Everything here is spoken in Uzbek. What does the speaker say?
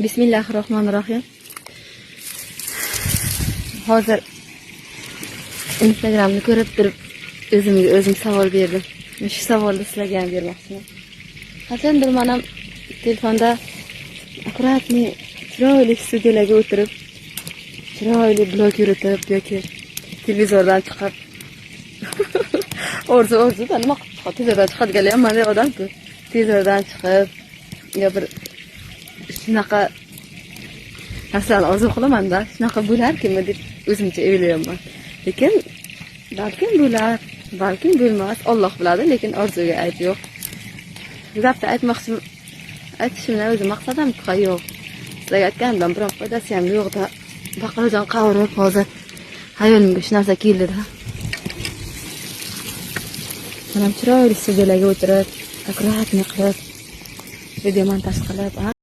Bismillahirrohmanirrohim. Hozir Instagramni ko'rib turib o'zim savol berdim. Shu savolni sizlarga ham bermoqchiman. Qachondir men ham telefonda akkuratni chiroyli studiyalarga o'tirib, chiroyli blog yuritib yoki televizordan chiqib orzu nima televizordan chiqadiganlar ham mana odam-ku. Televizordan chiqib yo bir shunaqa narsalarni orzu qilaman-da, shunaqa bo'larkimi deb o'zimcha o'ylayman. Lekin balkim bo'lar, balkim bo'lmas, Alloh biladi, lekin orzuga ayb yo'q. Gapni aytishimdan o'zi maqsadim yo'q. Sizlarga aytganimdan biroq foydasi ham yo'q-da. Baqlajon qavurib hozir hayolimga shu narsa keldi-da. Mana chiroyli studiyalarga o'tirib, akkuratni qilib, video montaj qilib,